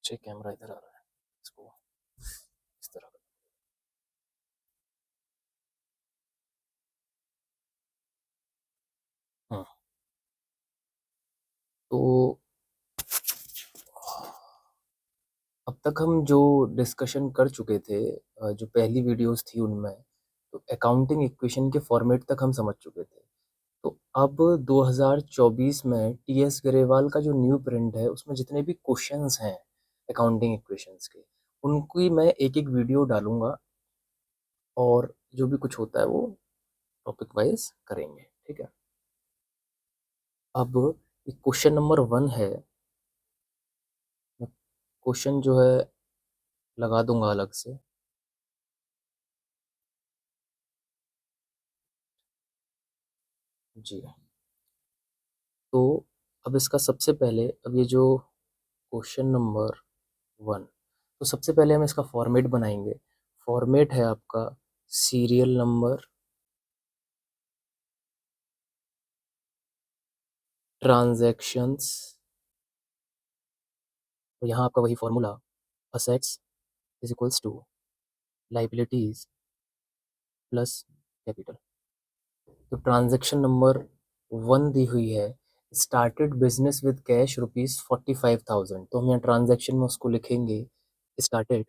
अच्छा कैमरा इधर आ रहा है, इसको इस तरह हाँ। तो अब तक हम जो डिस्कशन कर चुके थे, जो पहली वीडियोस थी उनमें, तो अकाउंटिंग इक्वेशन के फॉर्मेट तक हम समझ चुके थे। तो अब 2024 में टीएस गरेवाल का जो न्यू प्रिंट है उसमें जितने भी क्वेश्चंस हैं अकाउंटिंग इक्वेशंस के, उनकी मैं एक एक वीडियो डालूंगा और जो भी कुछ होता है वो टॉपिक वाइज करेंगे, ठीक है। अब क्वेश्चन नंबर 1 है, मैं क्वेश्चन जो है लगा दूंगा अलग से। जी, तो अब इसका सबसे पहले, अब ये जो क्वेश्चन नंबर 1, तो सबसे पहले हम इसका फॉर्मेट बनाएंगे। फॉर्मेट है आपका सीरियल नंबर, ट्रांजैक्शंस, और यहाँ आपका वही formula, assets is equals to liabilities plus capital. तो ट्रांजैक्शन नंबर 1 दी हुई है, स्टार्टेड बिजनेस विद कैश ₹45,000, तो हम यहाँ ट्रांजैक्शन में उसको लिखेंगे started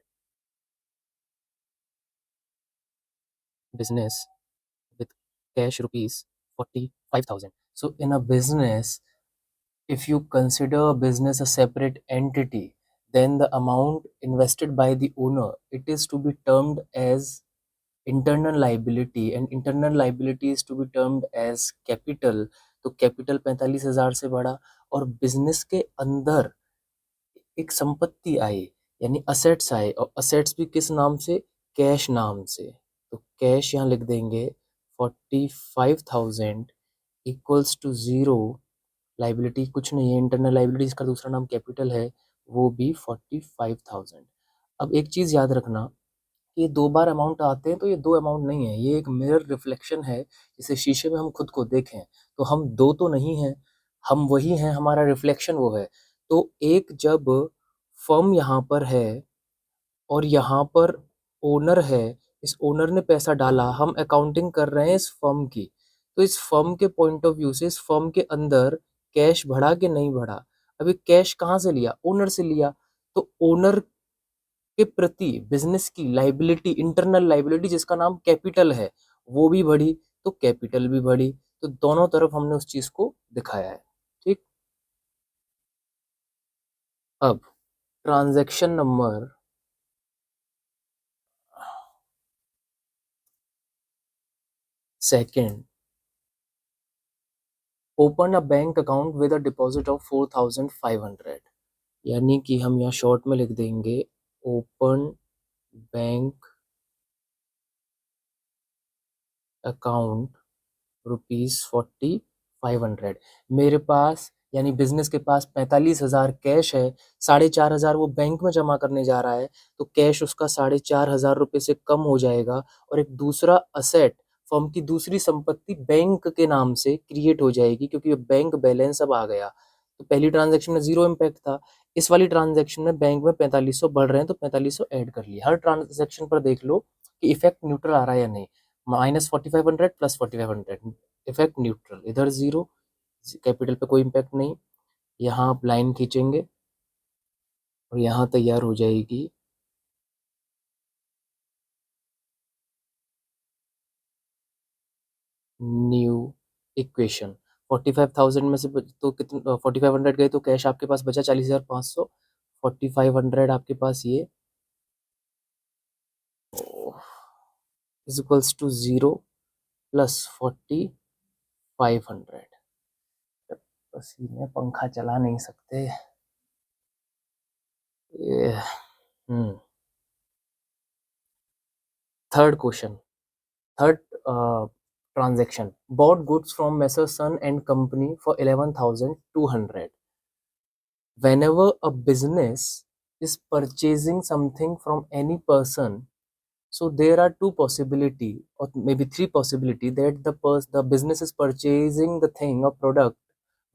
business with cash ₹45,000. So in a business, if you consider business a separate entity, then the amount invested by the owner, it is to be termed as internal liability, and internal liability is to be termed as capital. तो capital 45,000 से बढ़ा, और business के अंदर एक संपत्ति आई यानी assets आए, और असेट्स भी किस नाम से, कैश नाम से। तो कैश यहाँ लिख देंगे 45,000 इक्वल्स टू ज़ीरो, लाइबिलिटी कुछ नहीं है, इंटरनल लाइबिलिटी इसका दूसरा नाम कैपिटल है, वो भी 45,000। अब एक चीज़ याद रखना, ये दो बार अमाउंट आते हैं तो ये दो अमाउंट नहीं है, ये एक मिरर रिफ्लेक्शन है। जैसे शीशे में हम खुद को देखें तो हम दो तो नहीं हैं, हम वही हैं, हमारा रिफ्लेक्शन वो है। तो एक जब फर्म यहाँ पर है और यहाँ पर ओनर है, इस ओनर ने पैसा डाला, हम अकाउंटिंग कर रहे हैं इस फर्म की, तो इस फर्म के पॉइंट ऑफ व्यू से इस फर्म के अंदर कैश बढ़ा कि नहीं बढ़ा। अभी कैश कहाँ से लिया, ओनर से लिया, तो ओनर के प्रति बिजनेस की लाइबिलिटी, इंटरनल लाइबिलिटी जिसका नाम कैपिटल है, वो भी बढ़ी, तो कैपिटल भी बढ़ी। तो दोनों तरफ हमने उस चीज को दिखाया है, ठीक। अब transaction number second, open a bank account with a deposit of 4,500, यानी कि हम यहाँ शॉर्ट में लिख देंगे ओपन बैंक अकाउंट ₹4500। मेरे पास यानी बिजनेस के पास 45,000 कैश है, 4,500 वो बैंक में जमा करने जा रहा है, तो कैश उसका 4,500 रुपये से कम हो जाएगा, और एक दूसरा असेट, फर्म की दूसरी संपत्ति बैंक के नाम से क्रिएट हो जाएगी, क्योंकि बैंक बैलेंस अब आ गया। तो पहली ट्रांजैक्शन में जीरो इम्पैक्ट था, इस वाली ट्रांजैक्शन में बैंक में 4500 बढ़ रहे हैं, तो 4500 ऐड कर लिया। हर ट्रांजैक्शन पर देख लो कि इफेक्ट न्यूट्रल आ रहा है या नहीं। -4500 प्लस 4500, इफेक्ट न्यूट्रल, इधर जीरो, कैपिटल पे कोई इम्पैक्ट नहीं। यहाँ आप लाइन खींचेंगे और यहाँ तैयार हो जाएगी न्यू इक्वेशन। 45,000 में से तो कितने, 4500 गए तो कैश आपके पास बचा 40,500, 4500 आपके पास ये is equals to zero plus 4500। पसीने पंखा चला नहीं सकते ये। Third question, third transaction, bought goods from Messer Son and Company for 11,200. Whenever a business is purchasing something from any person, so there are two possibility or maybe three possibility that the business is purchasing the thing or product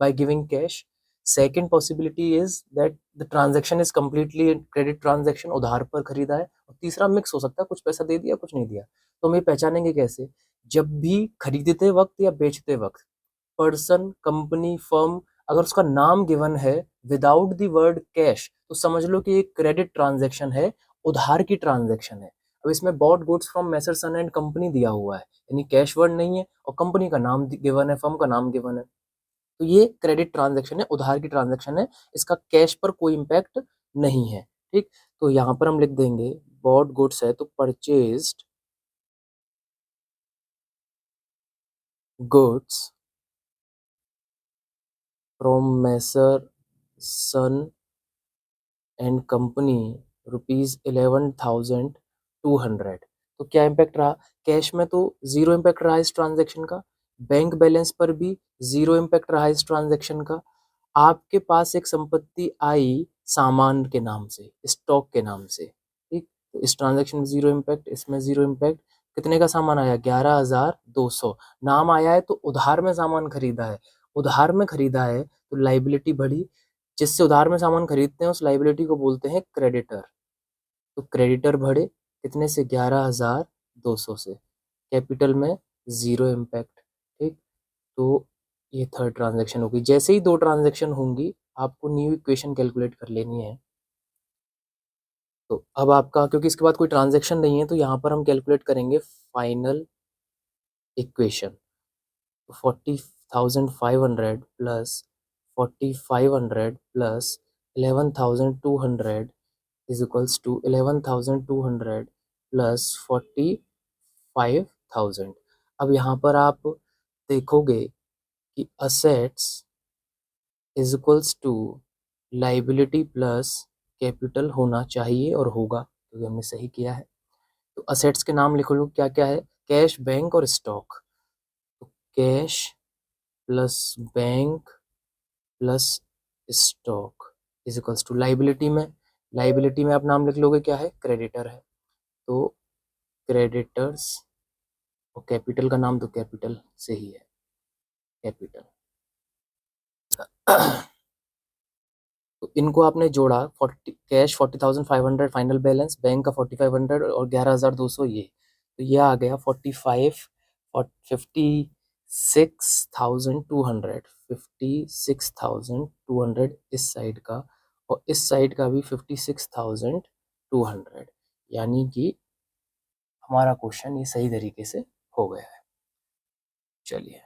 by giving cash. Second possibility is that the transaction is completely credit transaction, उधार पर खरीदा है। और तीसरा mix हो सकता है, कुछ पैसा दे दिया कुछ नहीं दिया। तो हम ये पहचानेंगे कैसे? जब भी खरीदते वक्त या बेचते वक्त पर्सन, कंपनी, फर्म अगर उसका नाम गिवन है विदाउट द वर्ड कैश, तो समझ लो कि एक क्रेडिट ट्रांजेक्शन है, उधार की ट्रांजेक्शन है। अब इसमें bought goods from Messrs son and company दिया हुआ है, यानी कैश वर्ड नहीं है और कंपनी का नाम गिवन है, फर्म का नाम गिवन है। तो ये क्रेडिट ट्रांजेक्शन है, उधार की ट्रांजेक्शन है, इसका कैश पर कोई इम्पैक्ट नहीं है। ठीक, तो यहाँ पर हम लिख देंगे बॉट गुड्स है तो purchased goods from Messrs son and company ₹11,200। तो क्या इम्पैक्ट रहा? कैश में तो जीरो इम्पैक्ट रहा इस ट्रांजेक्शन का, बैंक बैलेंस पर भी जीरो इम्पैक्ट रहा इस ट्रांजेक्शन का। आपके पास एक संपत्ति आई सामान के नाम से, स्टॉक के नाम से, ठीक, तो इस ट्रांजेक्शन में जीरो इम्पैक्ट, इसमें जीरो इम्पैक्ट। कितने का सामान आया? 11,200। नाम आया है तो उधार में सामान खरीदा है, उधार में खरीदा है तो लाइबिलिटी बढ़ी। जिससे उधार में सामान खरीदते हैं उस लाइबिलिटी को बोलते हैं क्रेडिटर। तो क्रेडिटर बढ़े कितने से? 11,200 से। कैपिटल में जीरो इम्पैक्ट। ठीक, तो ये थर्ड ट्रांजेक्शन होगी। जैसे ही दो ट्रांजेक्शन होंगी आपको न्यू इक्वेशन कैलकुलेट कर लेनी है। तो अब आपका, क्योंकि इसके बाद कोई ट्रांजेक्शन नहीं है, तो यहाँ पर हम कैलकुलेट करेंगे final equation. 40,500 plus 4,500 plus 11,200 is equals to 11,200 plus 45,000। अब यहाँ पर आप देखोगे कि assets is equals to liability plus capital होना चाहिए और होगा, क्योंकि हमने सही किया है। तो असेट्स के नाम लिखो लो क्या क्या है? कैश, बैंक और स्टॉक। तो cash plus bank plus stock is equals to liability में, लाइबिलिटी में आप नाम लिख लोगे क्या है? क्रेडिटर है, तो क्रेडिटर्स। और कैपिटल का नाम तो कैपिटल से ही है, कैपिटल। तो इनको आपने जोड़ा, 40 कैश 40,500 फाइनल बैलेंस, बैंक का 4,500 और 11,200 ये, तो ये आ गया 56,200, 56,200 इस साइड का, और इस साइड का भी 56,200। यानी कि हमारा क्वेश्चन ये सही तरीके से हो गया है। चलिए।